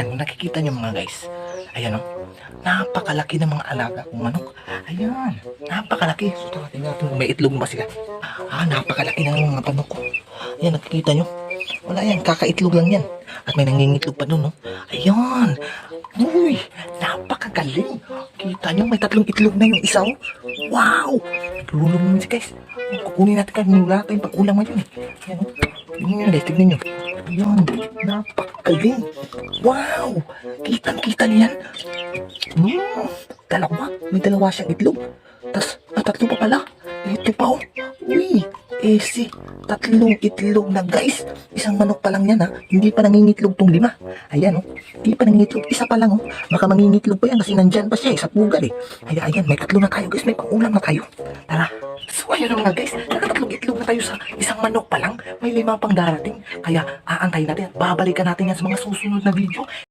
Yan, kung nakikita nyo mga guys. Ayan o. Napakalaki ng mga alaga kong manok. Ayan. Napakalaki. So, tingnan natin kung may itlog ba sila. Napakalaki ng mga manok ko. Ayan, nakikita nyo. Wala yan. Kakaitlog lang yan. At may nangingitlog pa dun, no? Ayan. Uy, napakagaling. Kita nyo, may 3 itlog na yung isa, oh. Wow! Tulong naman si guys. Kukunin natin kami. Wala tayong pag-ulam ngayon, eh. Ayan, oh. Tignan nyo guys, tignan nyo. Ayan, napakagaling. Wow! Kitang-kita niyan. Dalawa. May 2 siyang itlog. Tapos, 3 pa pala. Ito pa, oh. Uy, si 3 itlog na guys. Isang manok pa lang yan, ha. Hindi pa nangingitlog tong 5. Ayan, oh. Hindi pa nangingitlog. Isa pa lang, oh. Baka mangingitlog pa yan kasi nandyan pa siya, sa pugal, eh. Ayan, may 3 na tayo, guys. May pang-ulam na tayo. Tara. So, ayun na mga guys. Naka-3 itlog na tayo sa isang manok pa lang. May 5 pang darating. Kaya, aantayin natin. Babalikan natin yan sa mga susunod na video.